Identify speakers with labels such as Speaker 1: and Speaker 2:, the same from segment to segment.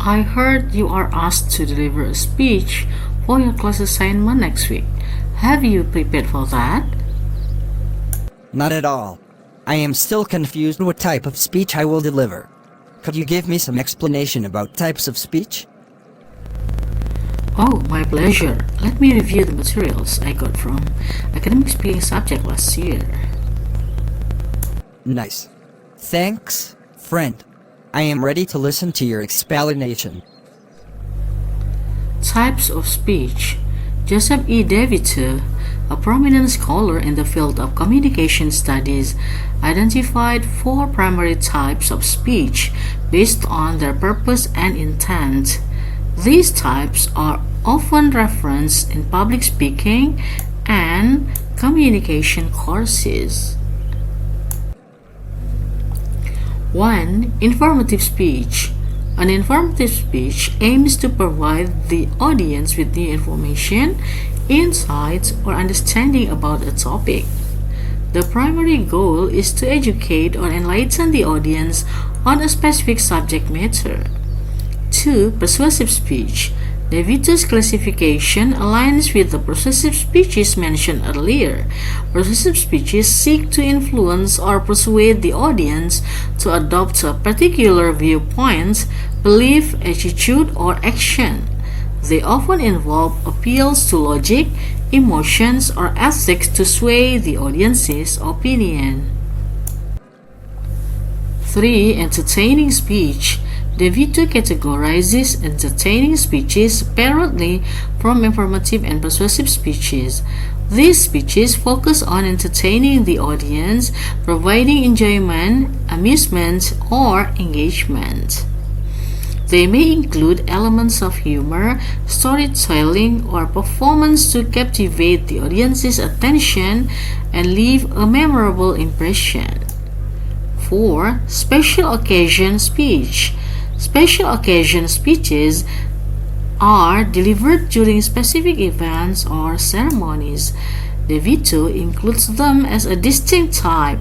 Speaker 1: I heard you are asked to deliver a speech for your class assignment next week. Have you prepared for that?
Speaker 2: Not at all. I am still confused what type of speech I will deliver. Could you give me some explanation about types of speech?
Speaker 1: Oh, my pleasure. Let me review the materials I got from academic speaking subject last year.
Speaker 2: Nice. Thanks, friend. I am ready to listen to your explanation.
Speaker 1: Types of speech. Joseph E. DeVito, a prominent scholar in the field of communication studies, identified four primary types of speech based on their purpose and intent. These types are often referenced in public speaking and communication courses. 1. Informative speech. An informative speech aims to provide the audience with new information, insights, or understanding about a topic. The primary goal is to educate or enlighten the audience on a specific subject matter. 2. Persuasive speech. DeVito's classification aligns with the persuasive speeches mentioned earlier. Persuasive speeches seek to influence or persuade the audience to adopt a particular viewpoint, belief, attitude, or action. They often involve appeals to logic, emotions, or ethics to sway the audience's opinion. 3. Entertaining speech. DeVito categorizes entertaining speeches separately from informative and persuasive speeches. These speeches focus on entertaining the audience, providing enjoyment, amusement, or engagement. They may include elements of humor, storytelling, or performance to captivate the audience's attention and leave a memorable impression. 4. Special occasion speech. Special occasion speeches are delivered during specific events or ceremonies. DeVito includes them as a distinct type,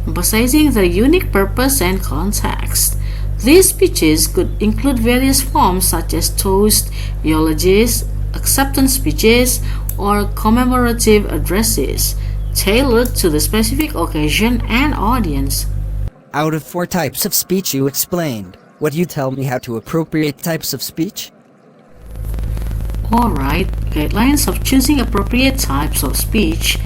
Speaker 1: emphasizing their unique purpose and context. These speeches could include various forms such as toast, eulogies, acceptance speeches, or commemorative addresses, tailored to the specific occasion and audience.
Speaker 2: Out of four types of speech you explained, would you tell me how to appropriate types of speech?
Speaker 1: Alright, guidelines of choosing appropriate types of speech.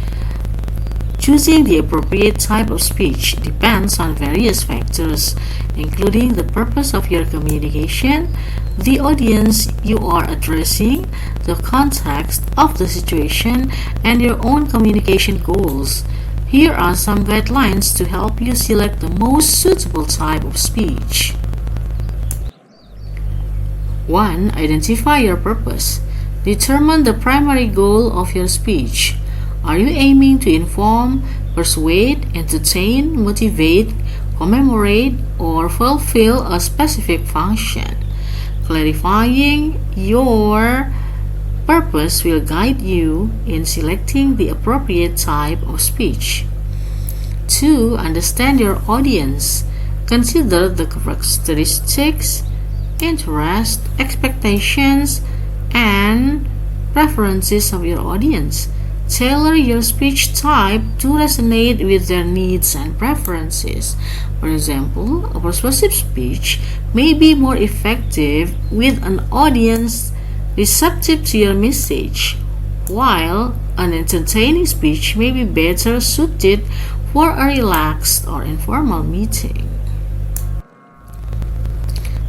Speaker 1: Choosing the appropriate type of speech depends on various factors, including the purpose of your communication, the audience you are addressing, the context of the situation, and your own communication goals. Here are some guidelines to help you select the most suitable type of speech. 1. Identify your purpose. Determine the primary goal of your speech. Are you aiming to inform, persuade, entertain, motivate, commemorate, or fulfill a specific function? Clarifying your purpose will guide you in selecting the appropriate type of speech. 2. Understand your audience. Consider the characteristics, interests, expectations, and preferences of your audience. Tailor your speech type to resonate with their needs and preferences. For example, a persuasive speech may be more effective with an audience receptive to your message, while an entertaining speech may be better suited for a relaxed or informal meeting.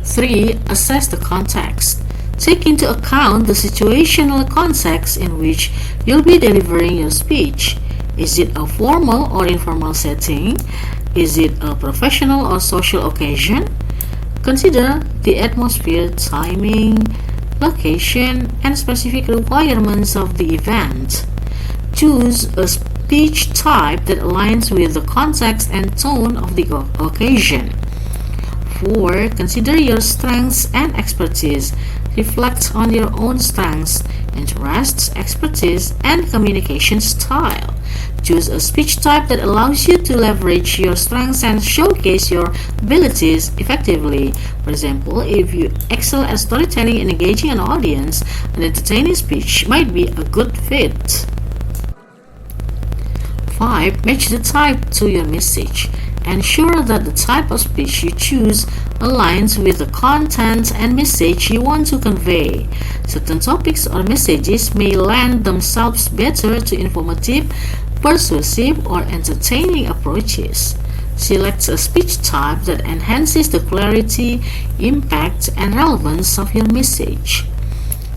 Speaker 1: 3. Assess the context. Take into account the situational context in which you'll be delivering your speech. Is it a formal or informal setting? Is it a professional or social occasion? Consider the atmosphere, timing, location, and specific requirements of the event. Choose a speech type that aligns with the context and tone of the occasion. 4. Consider your strengths and expertise. Reflect on your own strengths, interests, expertise, and communication style. Choose a speech type that allows you to leverage your strengths and showcase your abilities effectively. For example, if you excel at storytelling and engaging an audience, an entertaining speech might be a good fit. 5. Match the type to your message. Ensure that the type of speech you choose aligns with the content and message you want to convey. Certain topics or messages may lend themselves better to informative, persuasive, or entertaining approaches. Select a speech type that enhances the clarity, impact, and relevance of your message.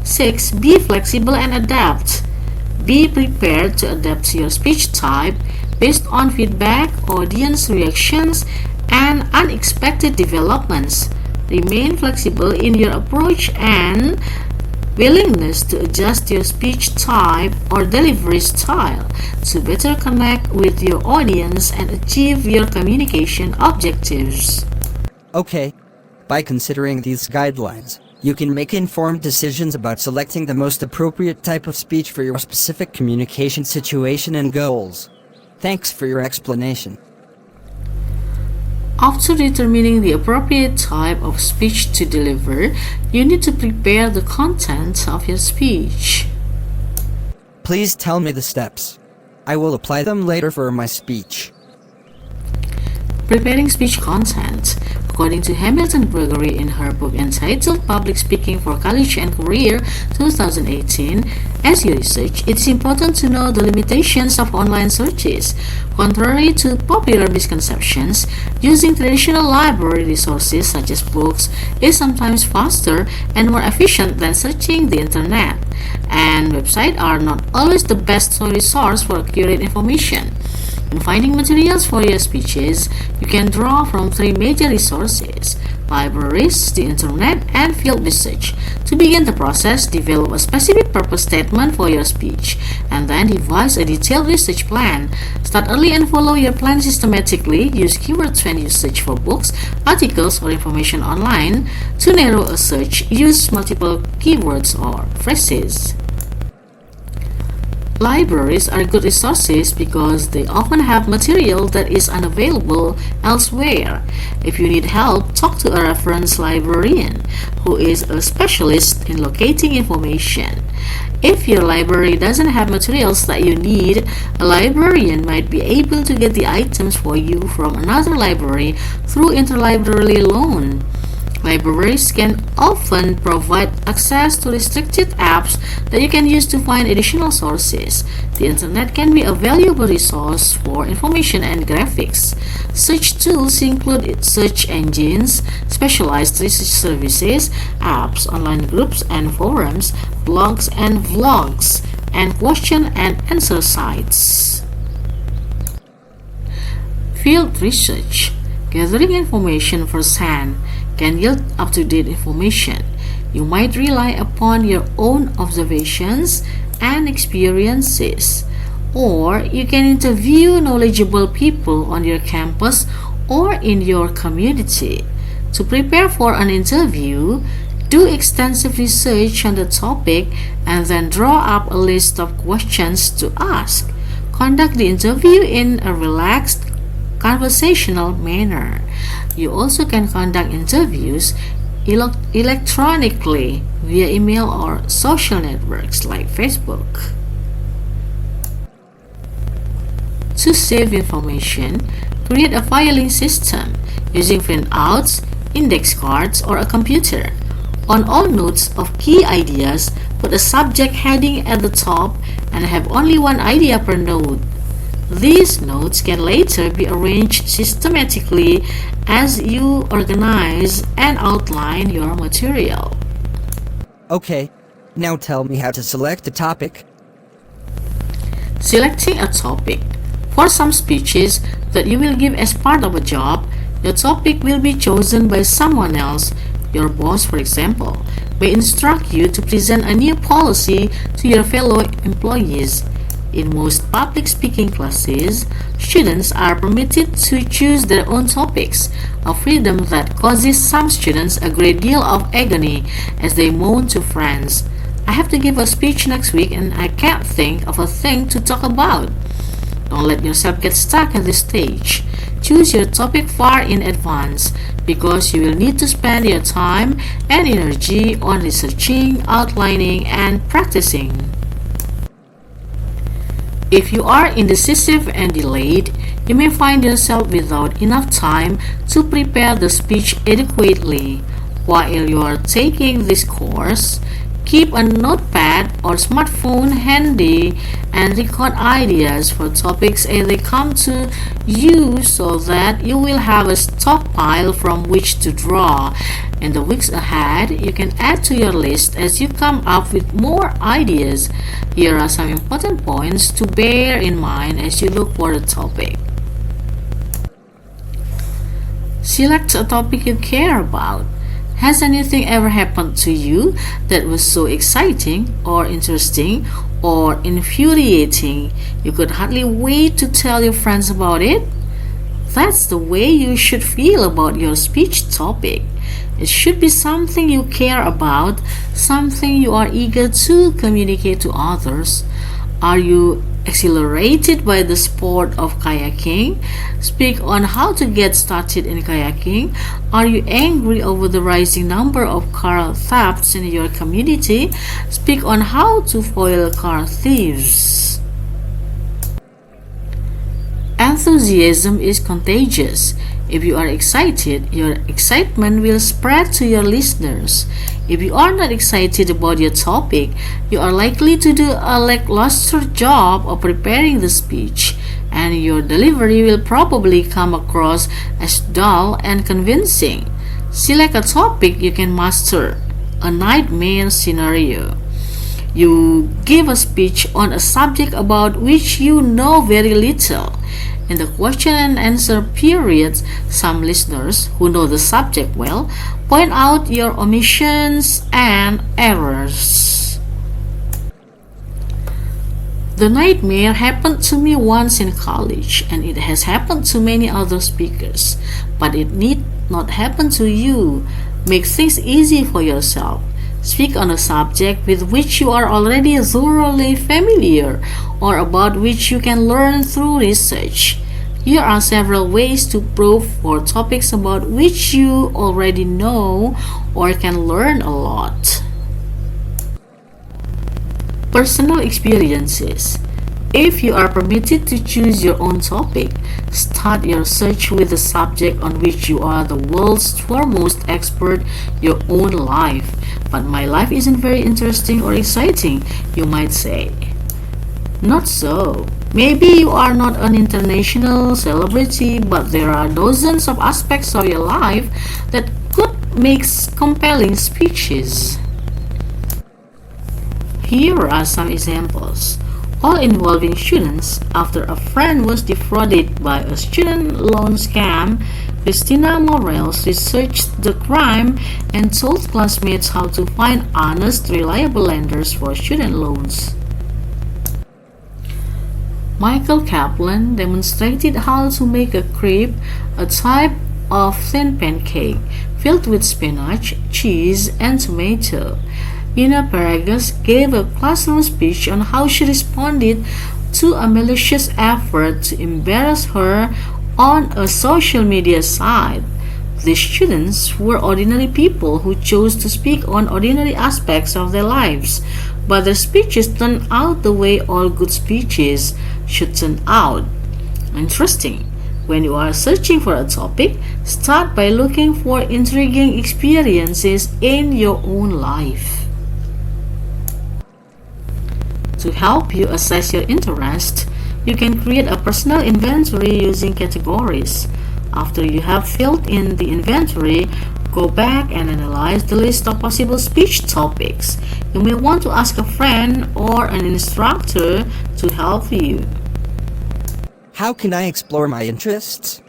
Speaker 1: 6. Be flexible and adapt. Be prepared to adapt your speech type based on feedback, audience reactions, and unexpected developments. Remain flexible in your approach and willingness to adjust your speech type or delivery style to better connect with your audience and achieve your communication objectives.
Speaker 2: Okay, by considering these guidelines, you can make informed decisions about selecting the most appropriate type of speech for your specific communication situation and goals. Thanks for your explanation.
Speaker 1: After determining the appropriate type of speech to deliver, you need to prepare the content of your speech.
Speaker 2: Please tell me the steps. I will apply them later for my speech.
Speaker 1: Preparing speech content. According to Hamilton Gregory in her book entitled Public Speaking for College and Career 2018, as you research, it is important to know the limitations of online searches. Contrary to popular misconceptions, using traditional library resources such as books is sometimes faster and more efficient than searching the internet. And websites are not always the best resource for accurate information. In finding materials for your speeches, you can draw from 3 major resources: libraries, the internet, and field research. To begin the process, develop a specific purpose statement for your speech, and then devise a detailed research plan. Start early and follow your plan systematically. Use keywords when you search for books, articles, or information online. To narrow a search, use multiple keywords or phrases. Libraries are good resources because they often have material that is unavailable elsewhere. If you need help, talk to a reference librarian who is a specialist in locating information. If your library doesn't have materials that you need, a librarian might be able to get the items for you from another library through interlibrary loan. Libraries can often provide access to restricted apps that you can use to find additional sources. The internet can be a valuable resource for information and graphics. Search tools include search engines, specialized research services, apps, online groups and forums, blogs and vlogs, and question and answer sites. Field research. Gathering information firsthand can yield up-to-date information. You might rely upon your own observations and experiences, or you can interview knowledgeable people on your campus or in your community. To prepare for an interview, do extensive research on the topic and then draw up a list of questions to ask. Conduct the interview in a relaxed, conversational manner. You also can conduct interviews electronically via email or social networks like Facebook. To save information, create a filing system using printouts, index cards, or a computer. On all notes of key ideas, put a subject heading at the top and have only one idea per note. These notes can later be arranged systematically as you organize and outline your material.
Speaker 2: Okay, now tell me how to select a topic.
Speaker 1: Selecting a topic. For some speeches that you will give as part of a job, your topic will be chosen by someone else. Your boss, for example, may instruct you to present a new policy to your fellow employees. In most public speaking classes, students are permitted to choose their own topics, a freedom that causes some students a great deal of agony as they moan to friends, "I have to give a speech next week and I can't think of a thing to talk about." Don't let yourself get stuck at this stage. Choose your topic far in advance because you will need to spend your time and energy on researching, outlining, and practicing. If you are indecisive and delayed, you may find yourself without enough time to prepare the speech adequately. While you are taking this course, keep a notepad or smartphone handy and record ideas for topics as they come to you so that you will have a stockpile from which to draw. In the weeks ahead, you can add to your list as you come up with more ideas. Here are some important points to bear in mind as you look for a topic. Select a topic you care about. Has anything ever happened to you that was so exciting or interesting or infuriating you could hardly wait to tell your friends about it? That's the way you should feel about your speech topic. It should be something you care about, something you are eager to communicate to others. Are you exhilarated by the sport of kayaking? Speak on how to get started in kayaking. Are you angry over the rising number of car thefts in your community? Speak on how to foil car thieves. Enthusiasm is contagious. If you are excited, your excitement will spread to your listeners. If you are not excited about your topic, you are likely to do a lackluster job of preparing the speech, and your delivery will probably come across as dull and convincing. Select a topic you can master. A nightmare scenario. You give a speech on a subject about which you know very little. In the question and answer periods, some listeners who know the subject well point out your omissions and errors. The nightmare happened to me once in college, and it has happened to many other speakers, but it need not happen to you. Make things easy for yourself. Speak on a subject with which you are already thoroughly familiar or about which you can learn through research. Here are several ways to prove for topics about which you already know or can learn a lot. Personal experiences. If you are permitted to choose your own topic, start your search with the subject on which you are the world's foremost expert, your own life. But my life isn't very interesting or exciting, you might say. Not so. Maybe you are not an international celebrity, but there are dozens of aspects of your life that could make compelling speeches. Here are some examples, all involving students. After a friend was defrauded by a student loan scam, Christina Morales researched the crime and told classmates how to find honest, reliable lenders for student loans. Michael Kaplan demonstrated how to make a crepe, a type of thin pancake filled with spinach, cheese, and tomato. Ina Paragas gave a classroom speech on how she responded to a malicious effort to embarrass her on a social media site. These students were ordinary people who chose to speak on ordinary aspects of their lives, but their speeches turned out the way all good speeches should turn out. Interesting. When you are searching for a topic, start by looking for intriguing experiences in your own life. To help you assess your interest, you can create a personal inventory using categories. After you have filled in the inventory, go back and analyze the list of possible speech topics. You may want to ask a friend or an instructor to help you.
Speaker 2: How can I explore my interests?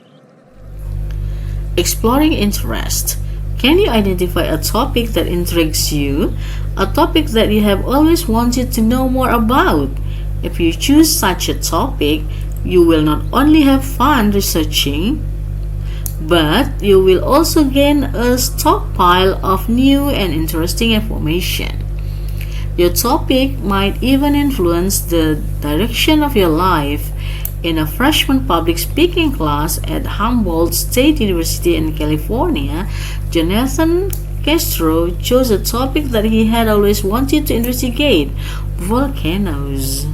Speaker 1: Exploring interest. Can you identify a topic that intrigues you? A topic that you have always wanted to know more about? If you choose such a topic, you will not only have fun researching, but you will also gain a stockpile of new and interesting information. Your topic might even influence the direction of your life. In a freshman public speaking class at Humboldt State University in California, Jonathan Castro chose a topic that he had always wanted to investigate: volcanoes.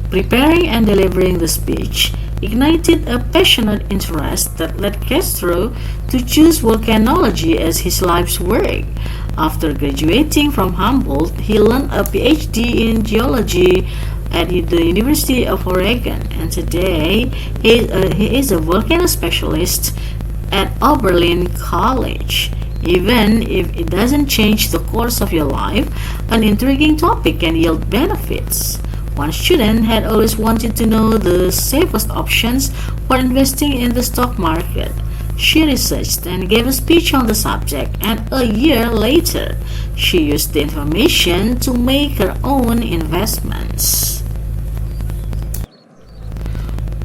Speaker 1: Preparing and delivering the speech ignited a passionate interest that led Castro to choose volcanology as his life's work. After graduating from Humboldt, he earned a PhD in geology at the University of Oregon, and today he is a volcano specialist at Oberlin College. Even if it doesn't change the course of your life, an intriguing topic can yield benefits. One student had always wanted to know the safest options for investing in the stock market. She researched and gave a speech on the subject, and a year later, she used the information to make her own investments.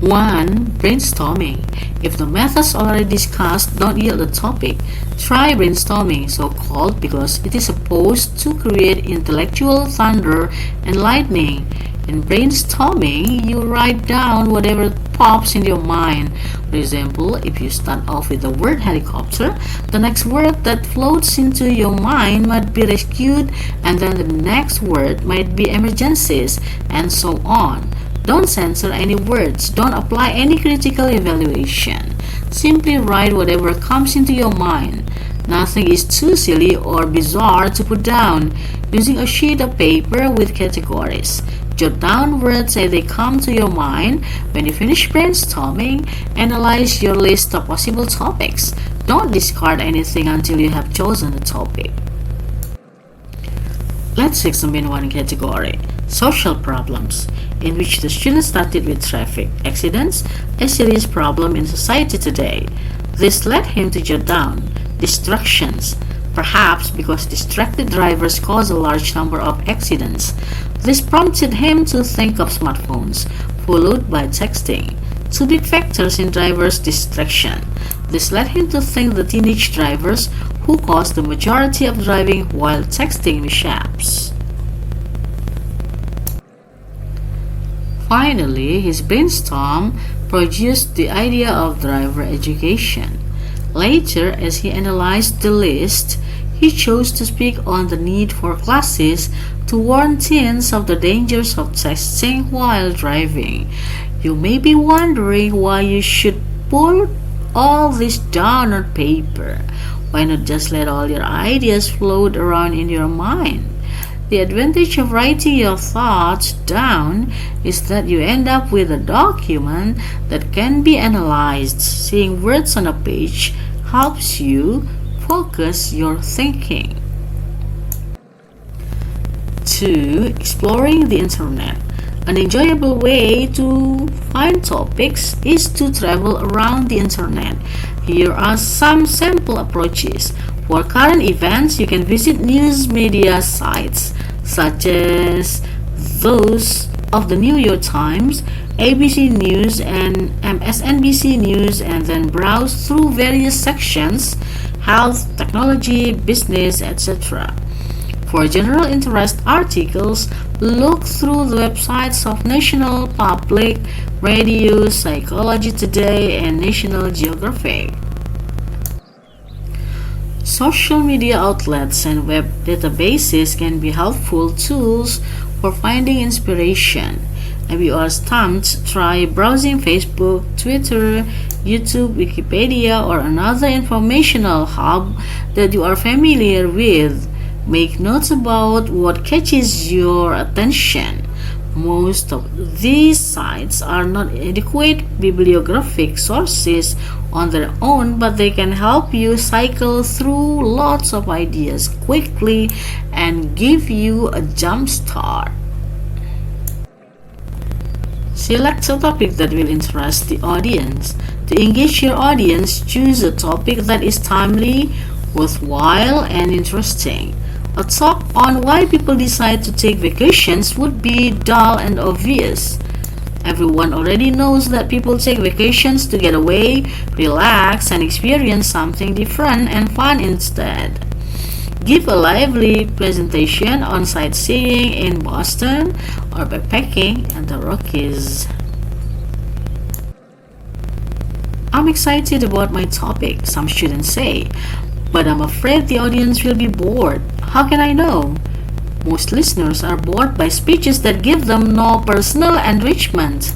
Speaker 1: 1. Brainstorming. If the methods already discussed don't yield a topic, try brainstorming, so called because it is supposed to create intellectual thunder and lightning. In brainstorming, you write down whatever pops in your mind. For example, if you start off with the word helicopter, the next word that floats into your mind might be rescued, and then the next word might be emergencies, and so on. Don't censor any words. Don't apply any critical evaluation. Simply write whatever comes into your mind. Nothing is too silly or bizarre to put down. Using a sheet of paper with categories, jot down words as they come to your mind. When you finish brainstorming, analyze your list of possible topics. Don't discard anything until you have chosen a topic. Let's examine one category: social problems, in which the student started with traffic accidents, a serious problem in society today. This led him to jot down distractions, perhaps because distracted drivers cause a large number of accidents. This prompted him to think of smartphones, followed by texting, two big factors in drivers' distraction. This led him to think the teenage drivers who cause the majority of driving while texting mishaps. Finally, his brainstorm produced the idea of driver education. Later, as he analyzed the list, he chose to speak on the need for classes to warn teens of the dangers of texting while driving. You may be wondering why you should put all this down on paper. Why not just let all your ideas float around in your mind? The advantage of writing your thoughts down is that you end up with a document that can be analyzed. Seeing words on a page helps you focus your thinking. 2. Exploring the internet. An enjoyable way to find topics is to travel around the internet. Here are some sample approaches. For current events, you can visit news media sites such as those of the New York Times, ABC News, and MSNBC News, and then browse through various sections: health, technology, business, etc. For general interest articles, look through the websites of National Public Radio, Psychology Today, and National Geographic. Social media outlets and web databases can be helpful tools for finding inspiration. If you are stumped, try browsing Facebook, Twitter, YouTube, Wikipedia, or another informational hub that you are familiar with. Make notes about what catches your attention. Most of these sites are not adequate bibliographic sources on their own, but they can help you cycle through lots of ideas quickly and give you a jump start. Select a topic that will interest the audience. To engage your audience, choose a topic that is timely, worthwhile, and interesting. A talk on why people decide to take vacations would be dull and obvious. Everyone already knows that people take vacations to get away, relax, and experience something different and fun instead. Give a lively presentation on sightseeing in Boston or backpacking in the Rockies. I'm excited about my topic, some students say, but I'm afraid the audience will be bored. How can I know? Most listeners are bored by speeches that give them no personal enrichment.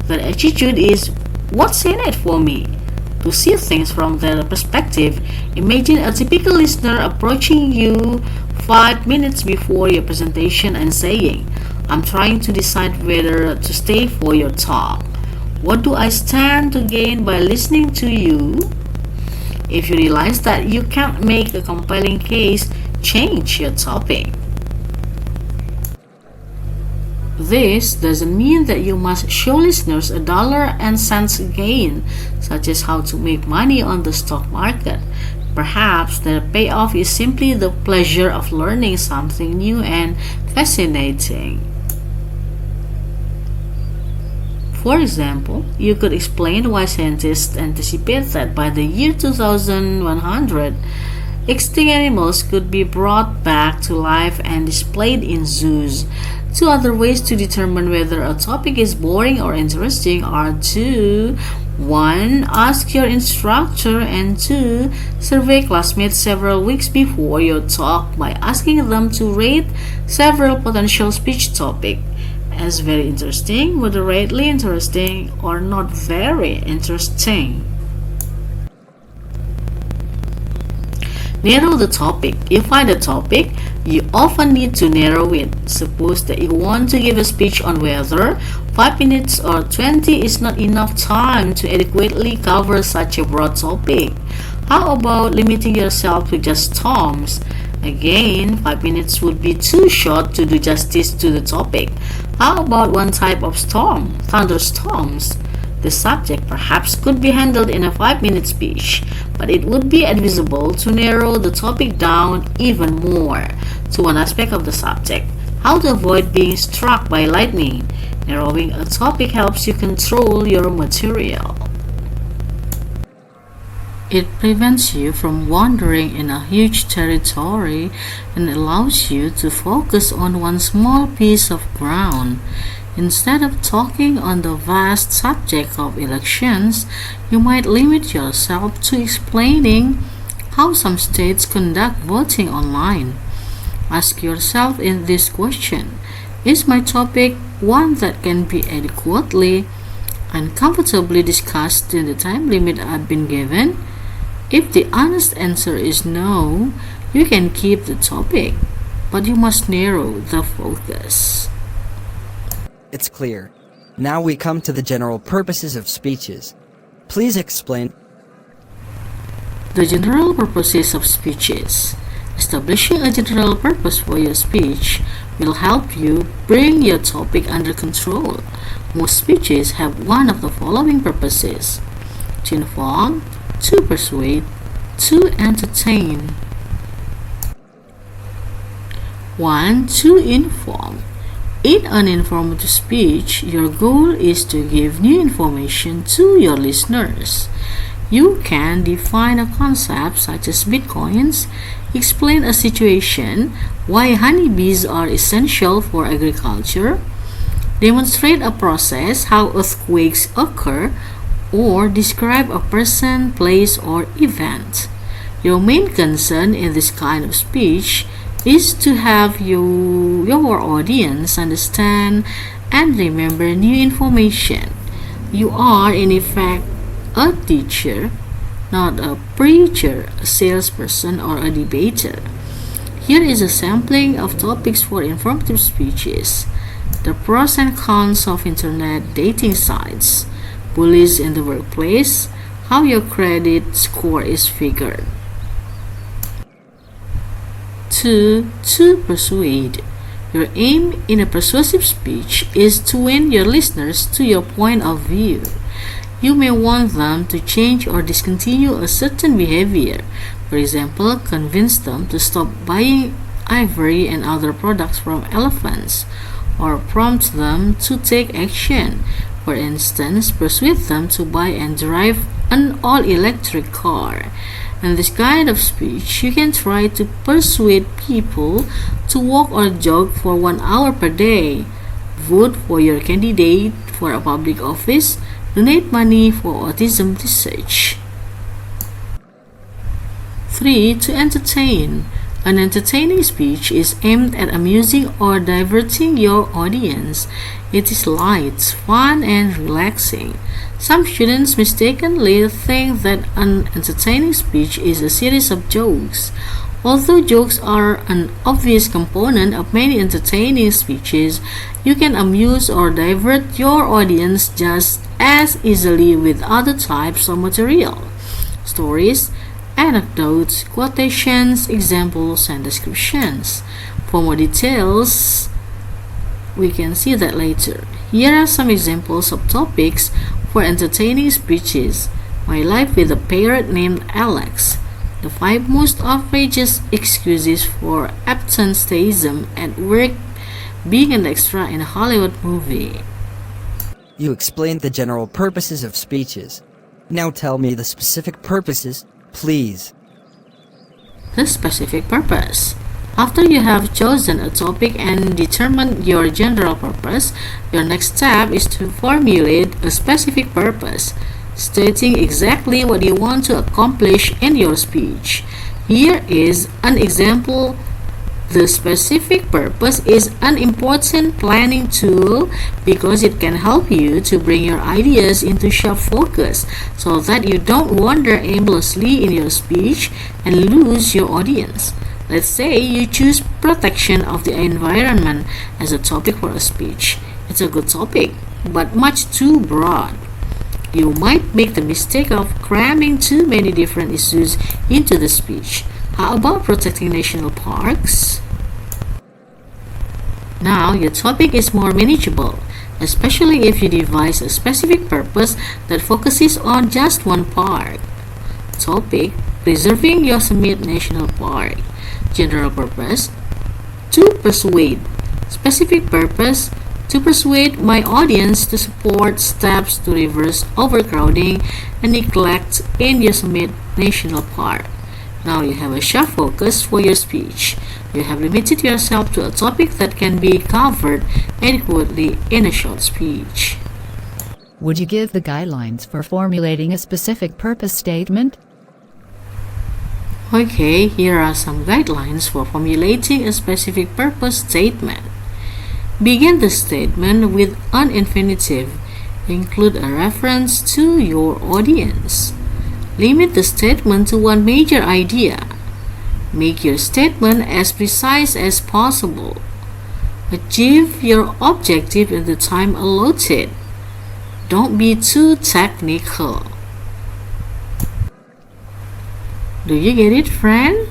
Speaker 1: Their attitude is, what's in it for me? To see things from their perspective, imagine a typical listener approaching you 5 minutes before your presentation and saying, I'm trying to decide whether to stay for your talk. What do I stand to gain by listening to you? If you realize that you can't make a compelling case, change your topic. This doesn't mean that you must show listeners a dollar and cents gain, such as how to make money on the stock market. Perhaps the payoff is simply the pleasure of learning something new and fascinating. For example, you could explain why scientists anticipate that by the year 2100, extinct animals could be brought back to life and displayed in zoos. Two other ways to determine whether a topic is boring or interesting are to 1. Ask your instructor, and 2. Survey classmates several weeks before your talk by asking them to rate several potential speech topics as very interesting, moderately interesting, or not very interesting. Narrow the topic. You find a topic, you often need to narrow it. Suppose that you want to give a speech on weather. 5 minutes or 20 is not enough time to adequately cover such a broad topic. How about limiting yourself to just storms? Again, 5 minutes would be too short to do justice to the topic. How about one type of storm, thunderstorms? The subject perhaps could be handled in a 5-minute speech, but it would be advisable to narrow the topic down even more to one aspect of the subject. How to avoid being struck by lightning. Narrowing a topic helps you control your material. It prevents you from wandering in a huge territory and allows you to focus on one small piece of ground. Instead of talking on the vast subject of elections, you might limit yourself to explaining how some states conduct voting online. Ask yourself in this question, is my topic one that can be adequately and comfortably discussed in the time limit I've been given? If the honest answer is no, you can keep the topic, but you must narrow the focus.
Speaker 2: It's clear. Now we come to the general purposes of speeches. Please explain.
Speaker 1: The general purposes of speeches. Establishing a general purpose for your speech will help you bring your topic under control. Most speeches have one of the following purposes: to inform, to persuade, to entertain. 1. To inform. In an informative speech, your goal is to give new information to your listeners. You can define a concept such as bitcoins, explain a situation, why honeybees are essential for agriculture, demonstrate a process, how earthquakes occur, or describe a person, place, or event. Your main concern in this kind of speech is to have your audience understand and remember new information. You are, in effect, a teacher, not a preacher, a salesperson, or a debater. Here is a sampling of topics for informative speeches: the pros and cons of internet dating sites, bullies in the workplace, how your credit score is figured. 2. To persuade. Your aim in a persuasive speech is to win your listeners to your point of view. You may want them to change or discontinue a certain behavior. For example, convince them to stop buying ivory and other products from elephants, or prompt them to take action. For instance, persuade them to buy and drive an all-electric car. In this kind of speech, you can try to persuade people to walk or jog for 1 hour per day, vote for your candidate for a public office, donate money for autism research. 3. To entertain. An entertaining speech is aimed at amusing or diverting your audience. It is light, fun, and relaxing. Some students mistakenly think that an entertaining speech is a series of jokes. Although jokes are an obvious component of many entertaining speeches, you can amuse or divert your audience just as easily with other types of material. Stories, anecdotes, quotations, examples, and descriptions. For more details, we can see that later. Here are some examples of topics for entertaining speeches. My life with a parrot named Alex. The 5 most outrageous excuses for absenteeism at work, being an extra in a Hollywood movie.
Speaker 2: You explained the general purposes of speeches. Now tell me the specific purposes, please.
Speaker 1: The specific purpose. After you have chosen a topic and determined your general purpose, your next step is to formulate a specific purpose, stating exactly what you want to accomplish in your speech. Here is an example. The specific purpose is an important planning tool because it can help you to bring your ideas into sharp focus so that you don't wander aimlessly in your speech and lose your audience. Let's say you choose protection of the environment as a topic for a speech. It's a good topic, but much too broad. You might make the mistake of cramming too many different issues into the speech. How about protecting national parks? Now your topic is more manageable, especially if you devise a specific purpose that focuses on just one park. Topic: preserving Yosemite National Park. General purpose: to persuade. Specific purpose: to persuade my audience to support steps to reverse overcrowding and neglect in Yosemite National Park. Now you have a sharp focus for your speech. You have limited yourself to a topic that can be covered adequately in a short speech.
Speaker 3: Would you give the guidelines for formulating a specific purpose statement?
Speaker 1: Okay, here are some guidelines for formulating a specific purpose statement. Begin the statement with an infinitive. Include a reference to your audience. Limit the statement to one major idea. Make your statement as precise as possible. Achieve your objective in the time allotted. Don't be too technical. Do you get it, friend?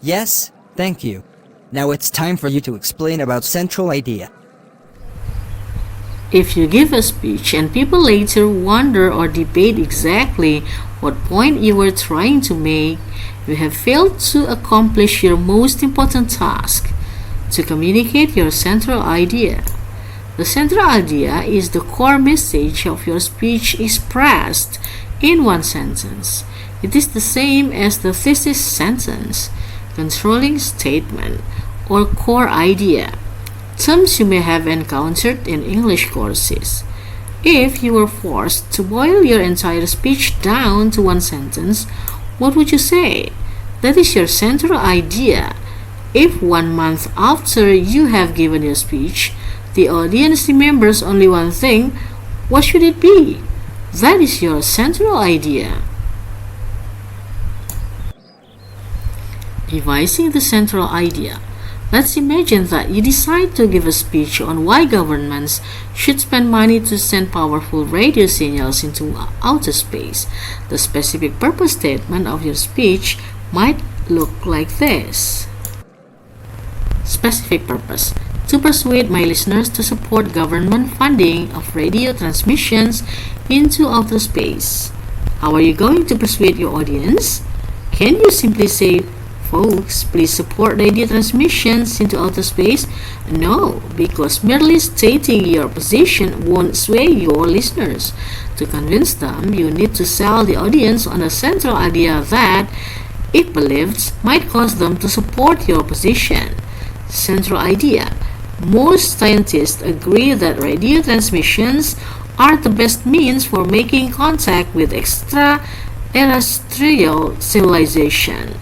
Speaker 2: Yes, thank you. Now it's time for you to explain about central idea.
Speaker 1: If you give a speech and people later wonder or debate exactly what point you were trying to make, you have failed to accomplish your most important task, to communicate your central idea. The central idea is the core message of your speech expressed in one sentence. It is the same as the thesis sentence, controlling statement, or core idea, terms you may have encountered in English courses. If you were forced to boil your entire speech down to one sentence, what would you say? That is your central idea. If 1 month after you have given your speech, the audience remembers only one thing, what should it be? That is your central idea. Devising the central idea. Let's imagine that you decide to give a speech on why governments should spend money to send powerful radio signals into outer space. The specific purpose statement of your speech might look like this. Specific purpose: to persuade my listeners to support government funding of radio transmissions into outer space. How are you going to persuade your audience? Can you simply say, folks, please support radio transmissions into outer space? No, because merely stating your position won't sway your listeners. To convince them, you need to sell the audience on a central idea that, if believed, might cause them to support your position. Central idea. Most scientists agree that radio transmissions are the best means for making contact with extraterrestrial civilization,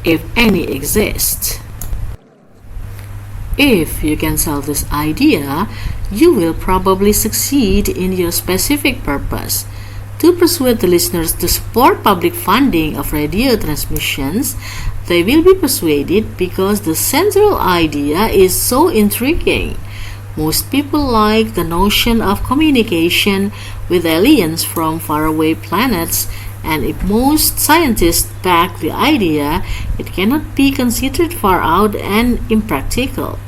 Speaker 1: if any exist. If you can sell this idea, you will probably succeed in your specific purpose. To persuade the listeners to support public funding of radio transmissions, they will be persuaded because the central idea is so intriguing. Most people like the notion of communication with aliens from faraway planets, and if most scientists back the idea, it cannot be considered far out and impractical.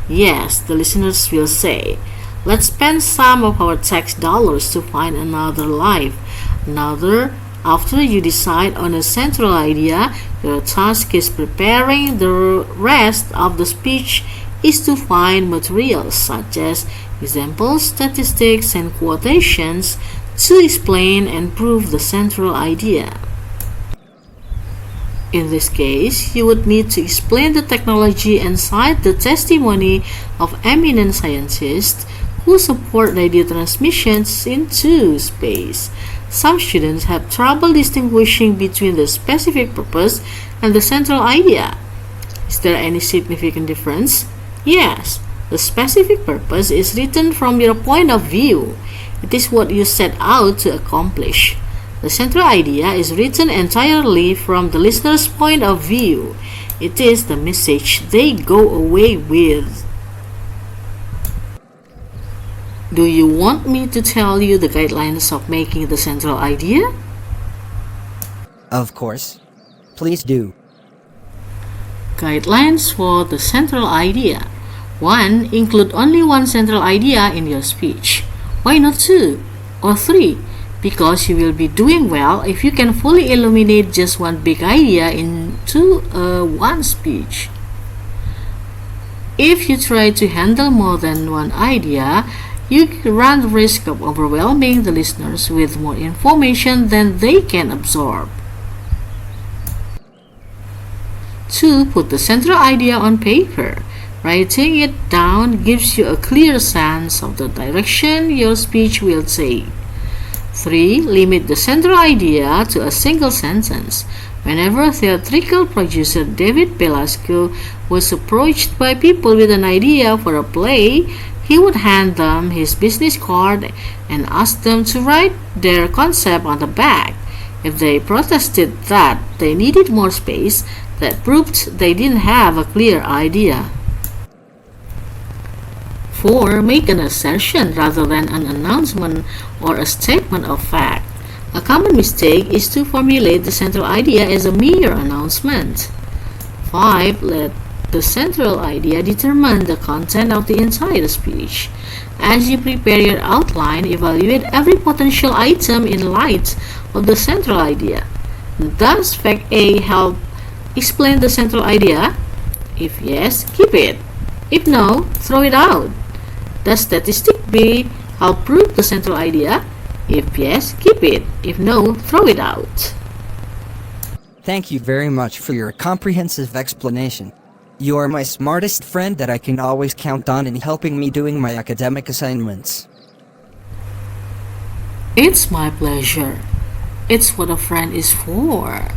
Speaker 1: Yes, the listeners will say, let's spend some of our tax dollars to find another life. After you decide on a central idea, your task is preparing. The rest of the speech is to find materials such as examples, statistics, and quotations to explain and prove the central idea. In this case, you would need to explain the technology and cite the testimony of eminent scientists who support radio transmissions into space. Some students have trouble distinguishing between the specific purpose and the central idea. Is there any significant difference? Yes, the specific purpose is written from your point of view. It is what you set out to accomplish. The central idea is written entirely from the listener's point of view. It is the message they go away with. Do you want me to tell you the guidelines of making the central idea?
Speaker 2: Of course. Please do.
Speaker 1: Guidelines for the central idea. 1. Include only one central idea in your speech. Why not 2 or 3? Because you will be doing well if you can fully illuminate just one big idea into one speech. If you try to handle more than one idea, you run the risk of overwhelming the listeners with more information than they can absorb. 2. Put the central idea on paper. Writing it down gives you a clear sense of the direction your speech will take. 3. Limit the central idea to a single sentence. Whenever theatrical producer David Belasco was approached by people with an idea for a play, he would hand them his business card and ask them to write their concept on the back. If they protested that they needed more space, that proved they didn't have a clear idea. 4. Make an assertion rather than an announcement or a statement of fact. A common mistake is to formulate the central idea as a mere announcement. 5. Let the central idea determine the content of the entire speech. As you prepare your outline, evaluate every potential item in light of the central idea. Does fact A help explain the central idea? If yes, keep it. If no, throw it out. Does statistic B help prove the central idea? If yes, keep it. If no, throw it out.
Speaker 2: Thank you very much for your comprehensive explanation. You are my smartest friend that I can always count on in helping me doing my academic assignments.
Speaker 1: It's my pleasure. It's what a friend is for.